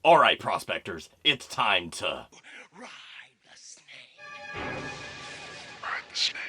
All right, prospectors, it's time to Ride the snake. Ride the snake.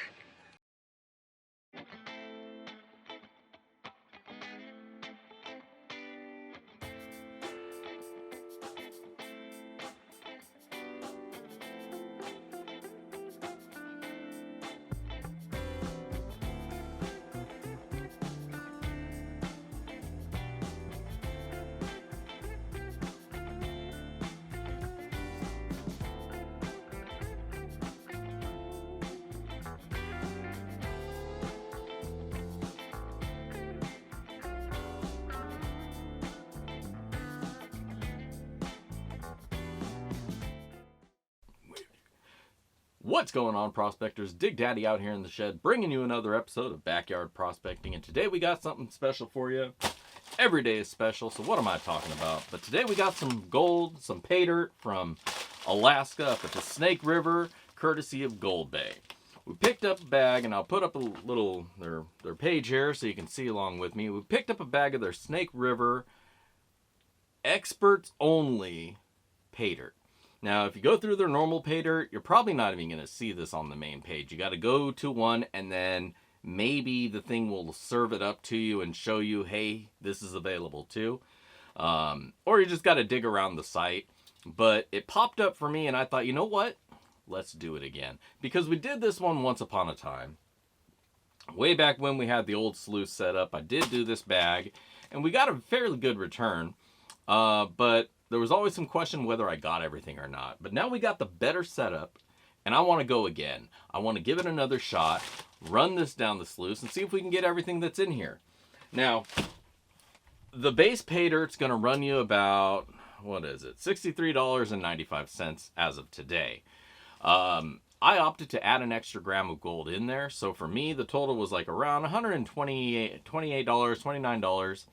What's going on, prospectors? Dig Daddy out here in the shed, bringing you another episode of Backyard Prospecting. And today we got something special for you. Every day is special, so what am I talking about? But today we got some gold, some pay dirt from Alaska up at the Snake River, courtesy of GoldBay. We picked up a bag, and I'll put up a little their page here so you can see along with me. We picked up a bag of their Snake River experts only pay dirt. Now, if you go through their normal pay dirt, you're probably not even going to see this on the main page. You got to go to one, and then maybe the thing will serve it up to you and show you, hey, this is available too. Or you just got to dig around the site. But it popped up for me, and I thought, you know what? Let's do it again. Because we did this one once upon a time. Way back when we had the old sluice set up, I did do this bag, and we got a fairly good return. But there was always some question whether I got everything or not. But now we got the better setup, and I want to go again. I want to give it another shot, run this down the sluice, and see if we can get everything that's in here. Now, the base pay dirt's going to run you about, what is it, $63.95 as of today. I opted to add an extra gram of gold in there, so for me, the total was like around $128, $29.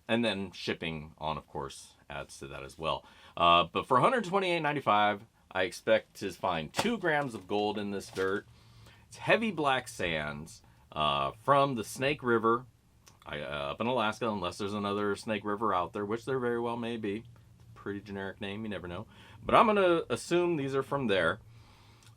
And then shipping on, of course, adds to that as well. But for $128.95, I expect to find 2 grams of gold in this dirt. It's heavy black sands from the Snake River up in Alaska, unless there's another Snake River out there, which there very well may be. It's a pretty generic name, you never know. But I'm going to assume these are from there.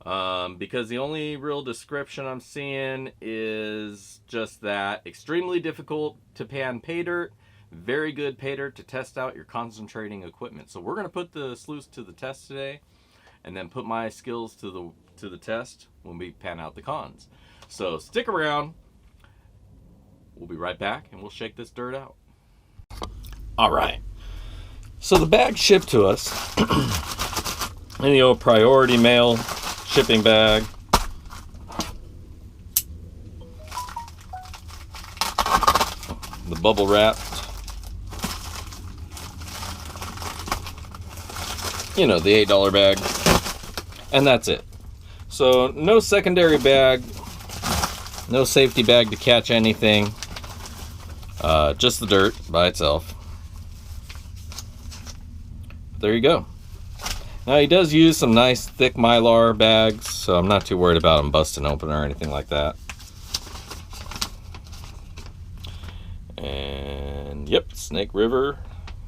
Because the only real description I'm seeing is just that extremely difficult to pan pay dirt, very good pay dirt to test out your concentrating equipment. So we're going to put the sluice to the test today, and then put my skills to the test when we pan out the cons. So stick around. We'll be right back, and we'll shake this dirt out. All right. So the bag shipped to us in the old priority mail shipping bag. The bubble wrapped. You know, the $8 bag. And that's it. So no secondary bag. No safety bag to catch anything. Just the dirt by itself. There you go. Now, he does use some nice thick Mylar bags, so I'm not too worried about him busting open or anything like that. And, yep, Snake River,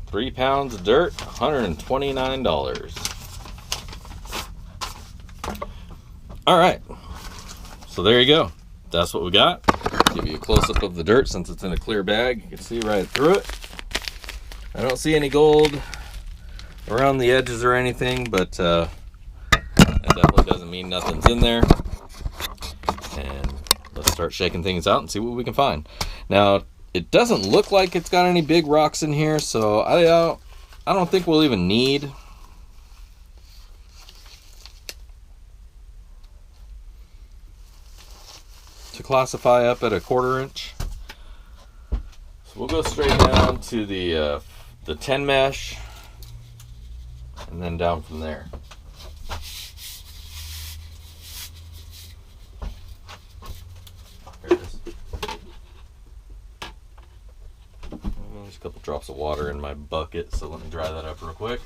3 pounds of dirt, $129. All right, so there you go. That's what we got. Give you a close-up of the dirt since it's in a clear bag. You can see right through it. I don't see any gold around the edges or anything, but that definitely doesn't mean nothing's in there. And let's start shaking things out and see what we can find. Now, it doesn't look like it's got any big rocks in here, so I don't think we'll even need to classify up at a 1/4 inch. So we'll go straight down to the 10 mesh. And then down from there. There it is. There's a couple drops of water in my bucket, so let me dry that up real quick.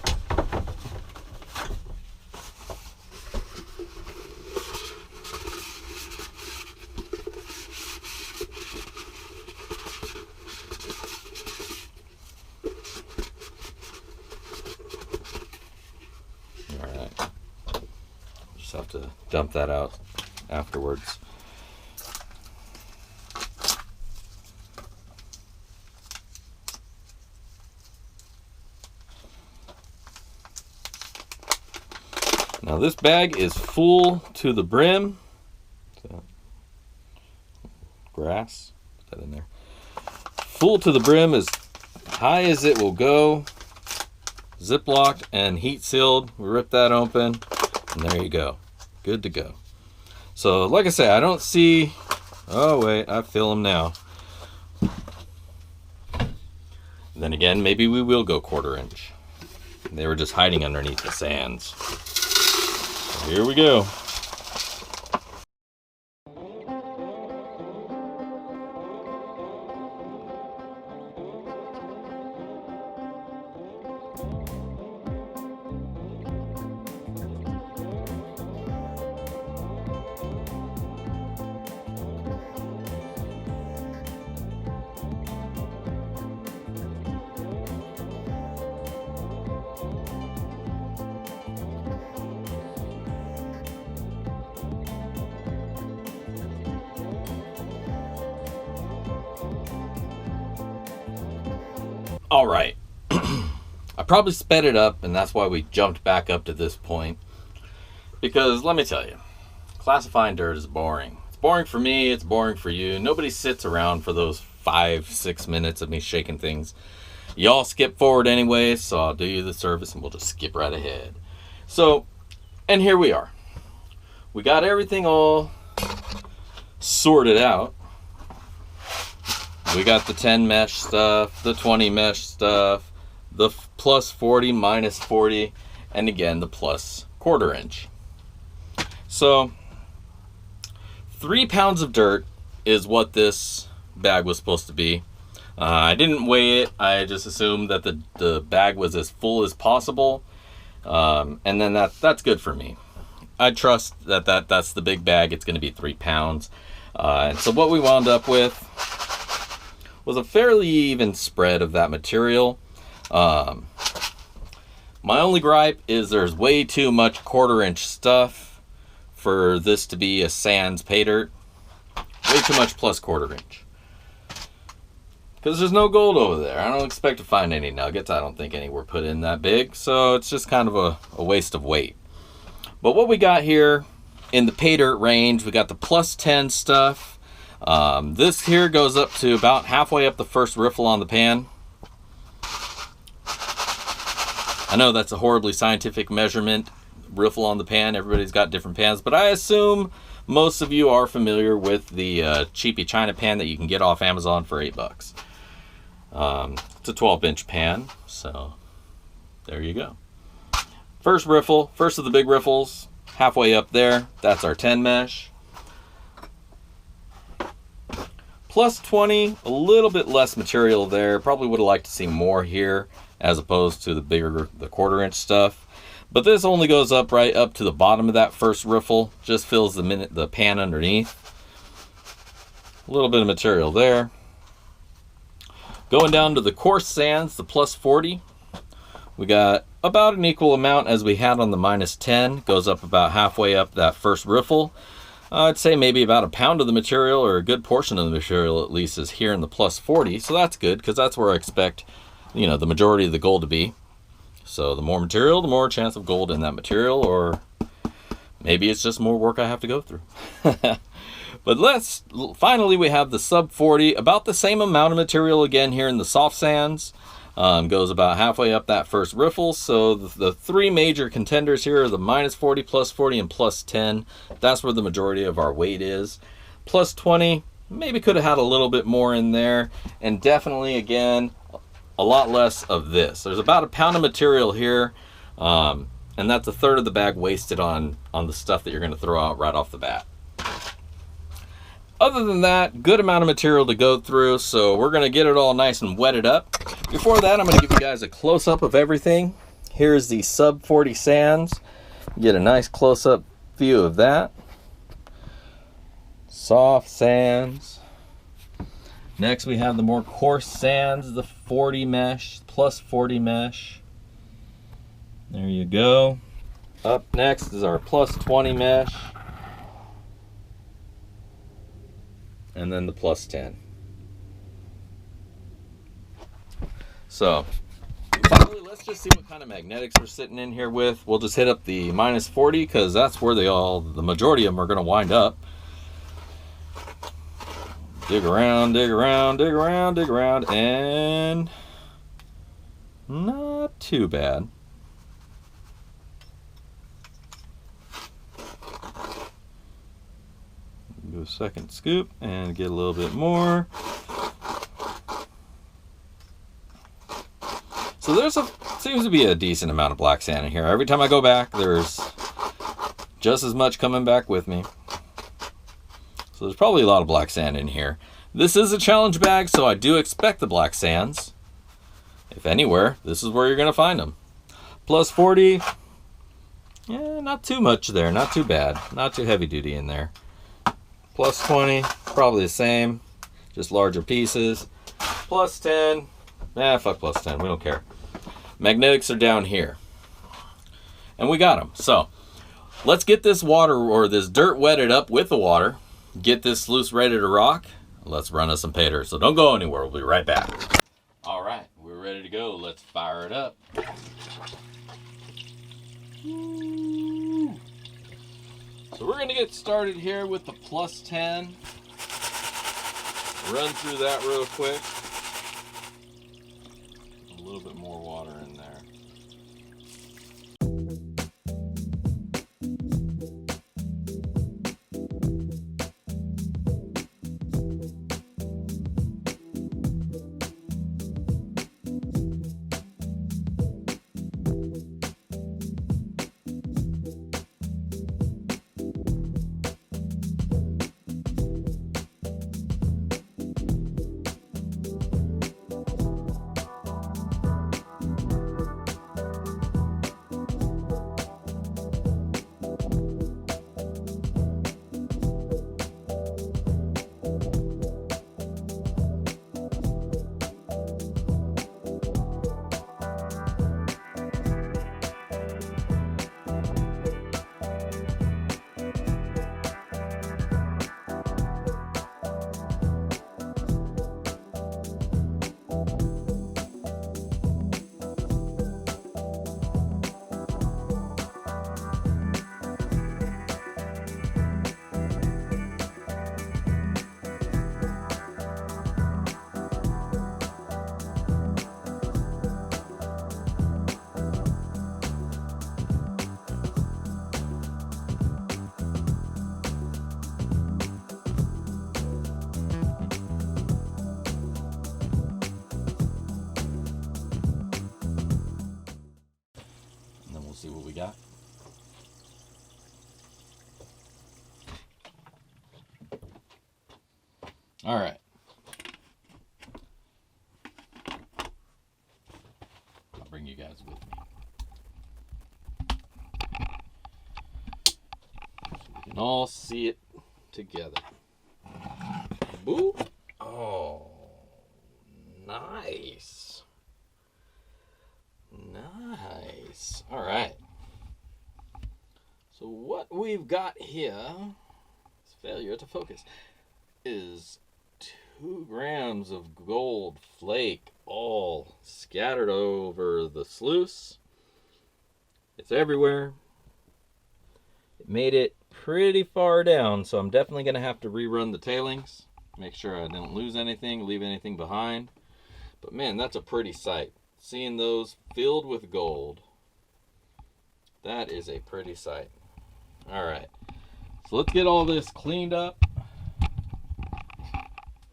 Just have to dump that out afterwards. Now this bag is full to the brim. So, grass, put that in there. Full to the brim, as high as it will go. Ziplocked and heat sealed. We rip that open, and there you go. Good to go. So, like I say, I don't see. Oh wait, I feel them now. Then again, maybe we will go 1/4 inch. They were just hiding underneath the sands. Here we go. All right. I probably sped it up, and that's why we jumped back up to this point. Because let me tell you, classifying dirt is boring. It's boring for me, it's boring for you. Nobody sits around for those 5-6 minutes of me shaking things. Y'all skip forward anyway, so I'll do you the service and we'll just skip right ahead. So, and here we are. We got everything all sorted out. We got the 10 mesh stuff, the 20 mesh stuff, the plus 40, minus 40, and again, the plus 1/4 inch. So, 3 pounds of dirt is what this bag was supposed to be. I didn't weigh it. I just assumed that the bag was as full as possible. And then that's good for me. I trust that's the big bag. It's going to be 3 pounds. And so what we wound up with was a fairly even spread of that material. My only gripe is there's way too much 1/4 inch stuff for this to be a sans pay dirt. Way too much plus 1/4 inch. Because there's no gold over there. I don't expect to find any nuggets. I don't think any were put in that big. So it's just kind of a waste of weight. But what we got here in the pay dirt range, we got the plus 10 stuff. This here goes up to about halfway up the first riffle on the pan. I know that's a horribly scientific measurement, riffle on the pan. Everybody's got different pans, but I assume most of you are familiar with the cheapy China pan that you can get off Amazon for $8. It's a 12-inch pan, so there you go. First riffle, first of the big riffles, halfway up there, that's our 10 mesh. Plus 20, a little bit less material there. Probably would have liked to see more here as opposed to the bigger, the 1/4 inch stuff. But this only goes up right up to the bottom of that first riffle. Just fills the pan underneath. A little bit of material there. Going down to the coarse sands, the plus 40. We got about an equal amount as we had on the minus 10. Goes up about halfway up that first riffle. I'd say maybe about a pound of the material, or a good portion of the material at least, is here in the plus 40. So that's good, because that's where I expect, the majority of the gold to be. So the more material, the more chance of gold in that material, or maybe it's just more work I have to go through. But finally we have the sub 40, about the same amount of material again here in the soft sands. Goes about halfway up that first riffle. So the 3 major contenders here are the minus 40, plus 40, and plus 10. That's where the majority of our weight is. Plus 20, maybe could have had a little bit more in there. And definitely, again, a lot less of this. There's about a pound of material here. And that's 1/3 of the bag wasted on the stuff that you're going to throw out right off the bat. Other than that, good amount of material to go through, so we're going to get it all nice and wetted up. Before that, I'm going to give you guys a close-up of everything. Here's the sub 40 sands. Get a nice close-up view of that. Soft sands. Next, we have the more coarse sands, the 40 mesh, plus 40 mesh. There you go. Up next is our plus 20 mesh. And then the plus 10. So, finally, let's just see what kind of magnetics we're sitting in here with. We'll just hit up the minus 40 because that's where the majority of them are going to wind up. Dig around, dig around, dig around, dig around, and not too bad. Do a second scoop and get a little bit more. So seems to be a decent amount of black sand in here. Every time I go back, there's just as much coming back with me. So there's probably a lot of black sand in here. This is a challenge bag, so I do expect the black sands. If anywhere, this is where you're going to find them. Plus 40. Yeah, not too much there. Not too bad. Not too heavy duty in there. Plus 20, probably the same, just larger pieces. Plus 10, fuck plus 10, we don't care. Magnetics are down here. And we got them. So, let's get this water, or this dirt wetted up with the water. Get this sluice ready to rock. Let's run us some paydirt. So don't go anywhere, we'll be right back. All right, we're ready to go. Let's fire it up. So we're going to get started here with the plus 10. Run through that real quick. A little bit more water in there. See what we got. All right. I'll bring you guys with me. So we can all see it together. Boo. Oh, nice. Nice. All right. So what we've got here, is failure to focus, is 2 grams of gold flake all scattered over the sluice. It's everywhere. It made it pretty far down, so I'm definitely going to have to rerun the tailings. Make sure I don't lose anything, leave anything behind. But man, that's a pretty sight. Seeing those filled with gold, that is a pretty sight. All right, so let's get all this cleaned up.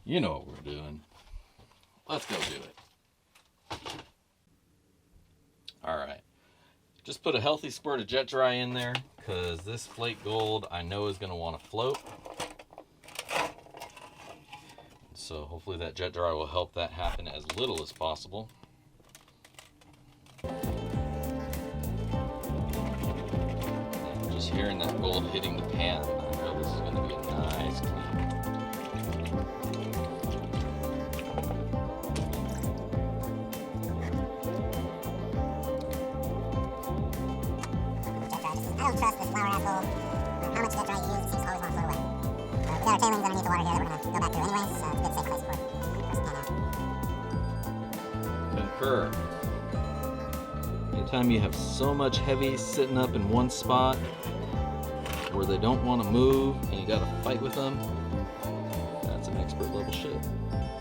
You know what we're doing. Let's go do it. All right, just put a healthy squirt of jet dry in there, because this flake gold I know is going to want to float. So hopefully that jet dry will help that happen as little as possible. Just hearing that gold hitting the pan, I know this is going to be a nice clean. don't trust this flower asshole. How much jet dry you use, it seems to always want to float away. We got our tailings underneath the water here that we're going to go back through anyways. Good safe place for us to pan out. Concur. Anytime you have so much heavy sitting up in one spot where they don't want to move and you got to fight with them, that's an expert level shit.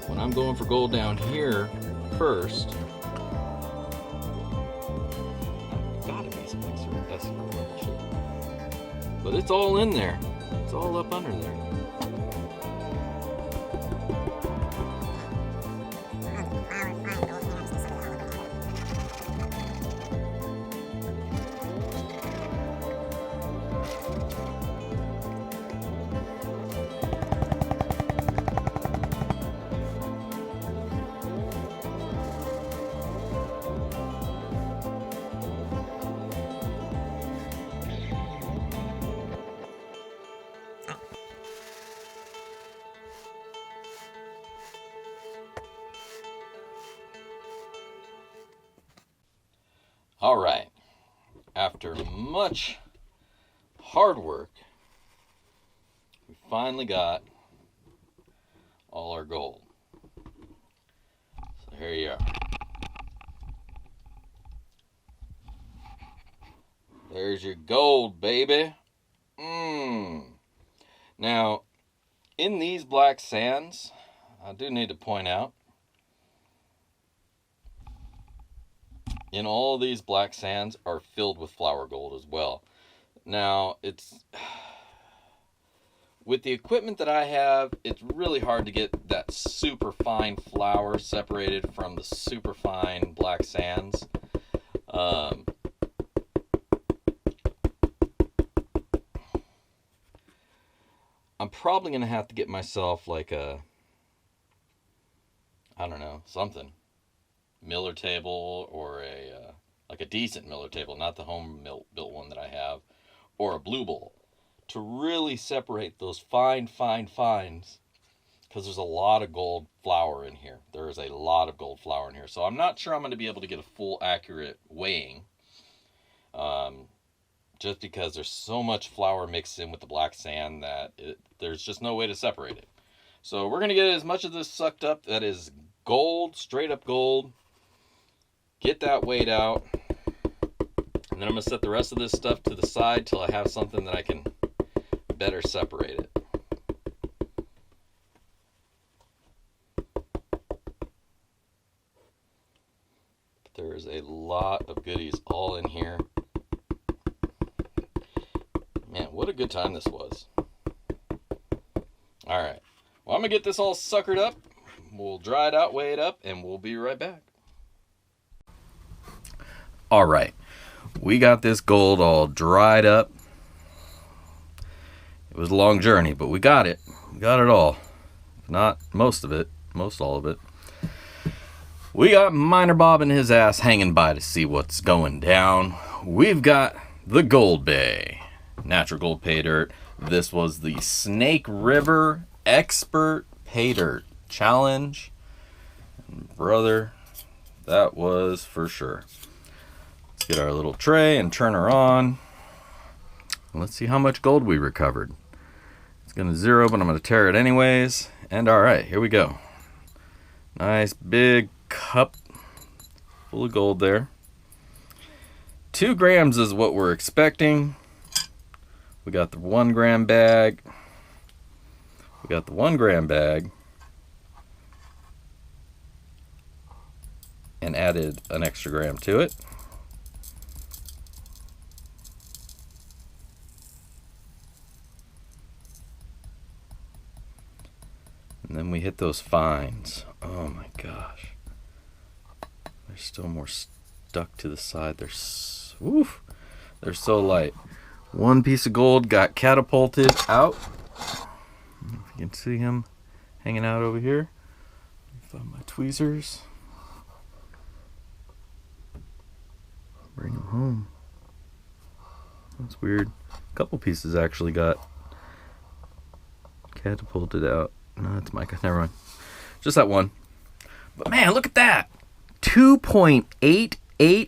When I'm going for gold down here first, I've got to be some expert level shit. But it's all in there. It's all up under there. All right, after much hard work, we finally got all our gold. So here you are. There's your gold, baby. Now, in these black sands, I do need to point out, in all these black sands are filled with flower gold as well. Now, it's with the equipment that I have, it's really hard to get that super fine flower separated from the super fine black sands. I'm probably going to have to get myself like a, I don't know, something. Miller table, or a like a decent Miller table, not the home built one that I have, or a blue bowl, to really separate those fines, because there's a lot of gold flower in here. There is a lot of gold flower in here, so I'm not sure I'm going to be able to get a full accurate weighing, just because there's so much flour mixed in with the black sand that there's just no way to separate it. So we're going to get as much of this sucked up that is gold, straight up gold. Get that weighed out, and then I'm going to set the rest of this stuff to the side till I have something that I can better separate it. There is a lot of goodies all in here. Man, what a good time this was. Alright, well, I'm going to get this all suckered up. We'll dry it out, weigh it up, and we'll be right back. All right, we got this gold all dried up. It was a long journey, but we got it. We got it all. Not most of it, most all of it. We got Miner Bob and his ass hanging by to see what's going down. We've got the GoldBay Natural Gold Pay Dirt. This was the Snake River Expert Pay Dirt Challenge. And brother, that was for sure. Get our little tray and turn her on. Let's see how much gold we recovered. It's going to zero, but I'm going to tear it anyways. And all right, here we go. Nice big cup full of gold there. 2 grams is what we're expecting. We got the 1 gram bag. We got the 1 gram bag. And added an extra gram to it. And then we hit those fines. Oh my gosh. There's still more stuck to the side. They're so light. 1 piece of gold got catapulted out. If you can see him hanging out over here. Find my tweezers. Bring him home. That's weird. A couple pieces actually got catapulted out. No, that's Micah. Never mind. Just that one. But man, look at that. 2.88. You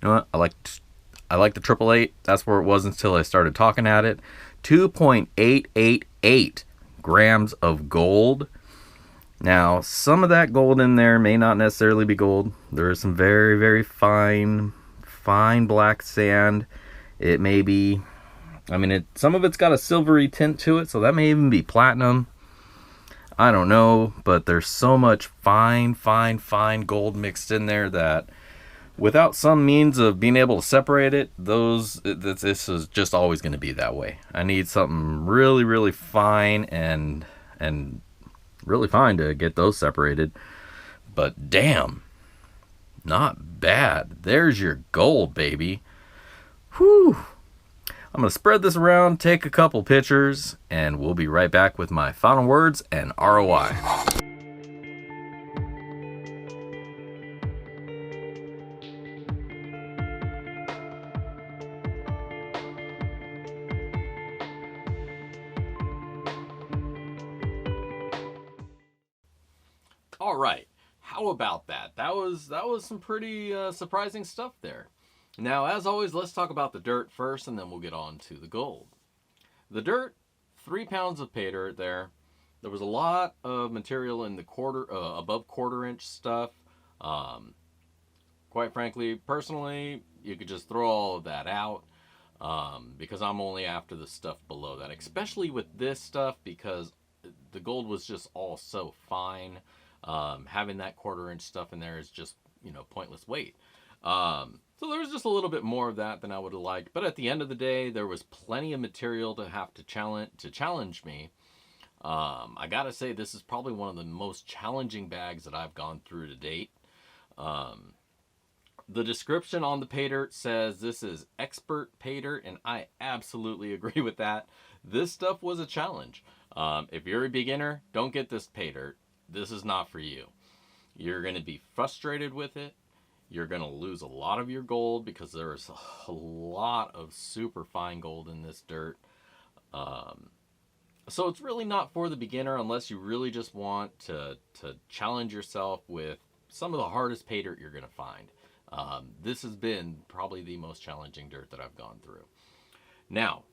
know what? I like the 888. That's where it was until I started talking at it. 2.888 grams of gold. Now, some of that gold in there may not necessarily be gold. There is some very, very fine black sand. It may be, some of it's got a silvery tint to it, so that may even be platinum. I don't know, but there's so much fine gold mixed in there that without some means of being able to separate it, this is just always going to be that way. I need something really, really fine and really fine to get those separated. But damn, not bad. There's your gold, baby. Whew. I'm going to spread this around, take a couple pictures, and we'll be right back with my final words and ROI. All right, how about that? That was some pretty surprising stuff there. Now, as always, let's talk about the dirt first, and then we'll get on to the gold. The dirt, 3 pounds of pay dirt there. There was a lot of material in the above quarter-inch stuff. Quite frankly, personally, you could just throw all of that out because I'm only after the stuff below that, especially with this stuff because the gold was just all so fine. Having that quarter-inch stuff in there is just, pointless weight. So there was just a little bit more of that than I would have liked. But at the end of the day, there was plenty of material to have to challenge me. I gotta say, this is probably one of the most challenging bags that I've gone through to date. The description on the pay dirt says this is expert pay dirt, and I absolutely agree with that. This stuff was a challenge. If you're a beginner, don't get this pay dirt. This is not for you. You're going to be frustrated with it. You're going to lose a lot of your gold because there's a lot of super fine gold in this dirt. So it's really not for the beginner unless you really just want to challenge yourself with some of the hardest pay dirt you're going to find. This has been probably the most challenging dirt that I've gone through. Now,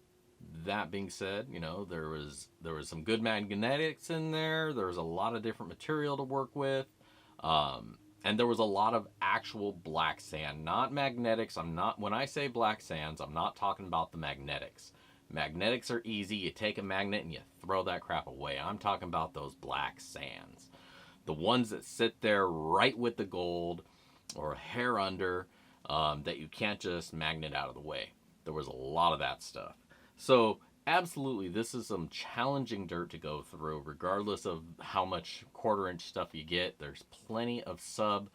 that being said, there was some good magnetics in there. There was a lot of different material to work with. And there was a lot of actual black sand, not magnetics. When I say black sands, I'm not talking about the magnetics. Magnetics are easy. You take a magnet and you throw that crap away. I'm talking about those black sands. The ones that sit there right with the gold or a hair under that you can't just magnet out of the way. There was a lot of that stuff. So absolutely, this is some challenging dirt to go through, regardless of how much quarter-inch stuff you get. There's plenty of sub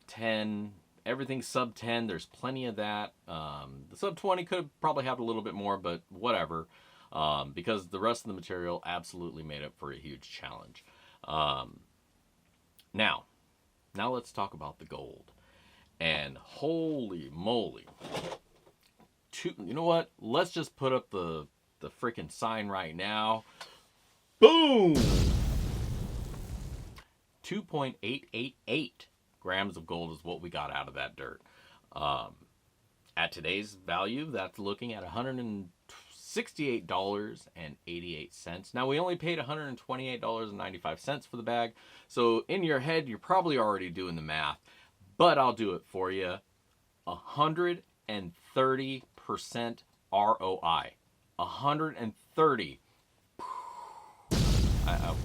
10, everything sub 10. There's plenty of that. The sub 20 could probably have a little bit more, but whatever, because the rest of the material absolutely made it for a huge challenge. Now let's talk about the gold. And holy moly. You know what? Let's just put up the freaking sign right now. Boom! 2.888 grams of gold is what we got out of that dirt. At today's value, that's looking at $168.88. Now, we only paid $128.95 for the bag. So in your head, you're probably already doing the math, but I'll do it for you. 130% ROI. 130.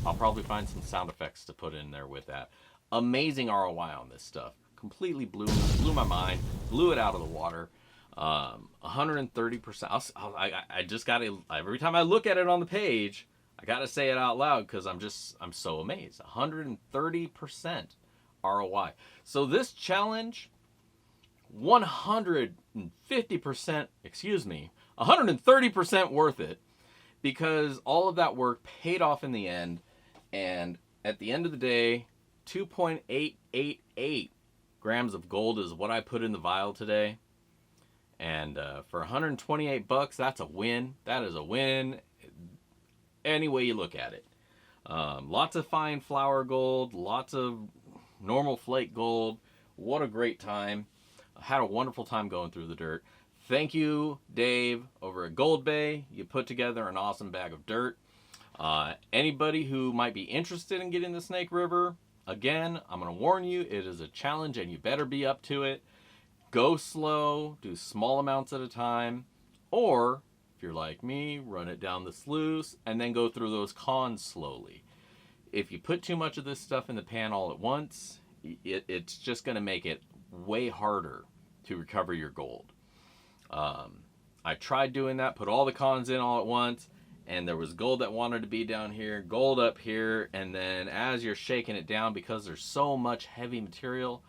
I'll probably find some sound effects to put in there with that. Amazing ROI on this stuff. Completely blew my mind. Blew it out of the water. 130%. I just gotta, every time I look at it on the page, I gotta say it out loud because I'm so amazed. 130% ROI. So this challenge, 130% worth it, because all of that work paid off in the end. And at the end of the day, 2.888 grams of gold is what I put in the vial today. And for $128, that's a win. That is a win any way you look at it. Lots of fine flour gold, lots of normal flake gold. What a great time. Had a wonderful time going through the dirt. Thank you, Dave, over at GoldBay. You put together an awesome bag of dirt. Anybody who might be interested in getting the Snake River, again, I'm going to warn you, it is a challenge and you better be up to it. Go slow, do small amounts at a time, or if you're like me, run it down the sluice and then go through those cons slowly. If you put too much of this stuff in the pan all at once, it's just going to make it way harder to recover your gold. I tried doing that, put all the cons in all at once, and there was gold that wanted to be down here, gold up here, and then as you're shaking it down, because there's so much heavy material,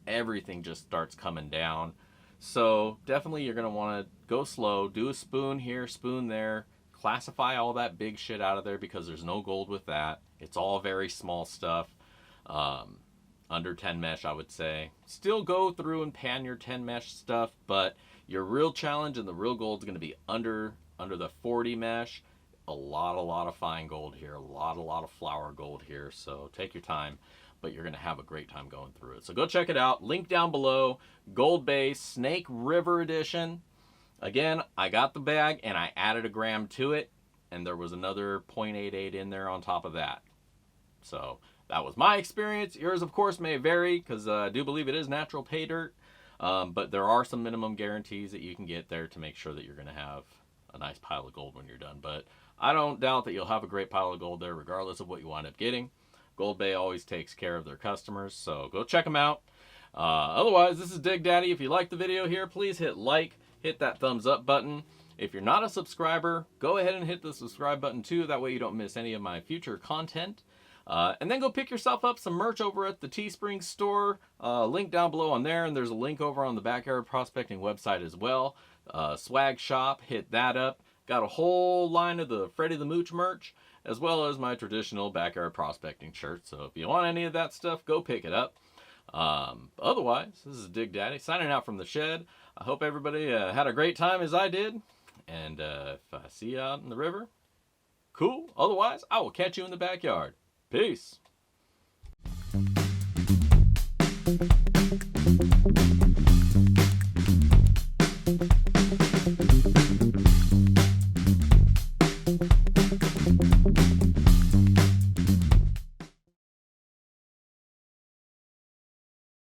everything just starts coming down. So definitely you're going to want to go slow, do a spoon here, spoon there, classify all that big shit out of there because there's no gold with that. It's all very small stuff, under 10 mesh, I would say. Still go through and pan your 10 mesh stuff, but your real challenge and the real gold is going to be under the 40 mesh. A lot of fine gold here, a lot of flower gold here. So take your time, but you're going to have a great time going through it. So go check it out. Link down below. GoldBay Snake River Edition. Again, I got the bag and I added a gram to it, and there was another 0.88 in there on top of that. So that was my experience. Yours, of course, may vary because I do believe it is natural pay dirt. But there are some minimum guarantees that you can get there to make sure that you're going to have a nice pile of gold when you're done. But I don't doubt that you'll have a great pile of gold there regardless of what you wind up getting. GoldBay always takes care of their customers, so go check them out. Otherwise, this is Dig Daddy. If you like the video here, please hit like, hit that thumbs up button. If you're not a subscriber, go ahead and hit the subscribe button too. That way you don't miss any of my future content. And then go pick yourself up some merch over at the Teespring store. Link down below on there, and there's a link over on the Backyard Prospecting website as well. Swag shop, hit that up. Got a whole line of the Freddy the Mooch merch, as well as my traditional Backyard Prospecting shirt. So if you want any of that stuff, go pick it up. Otherwise, this is Dig Daddy signing out from the shed. I hope everybody had a great time as I did. And if I see you out in the river, cool. Otherwise, I will catch you in the backyard. Peace.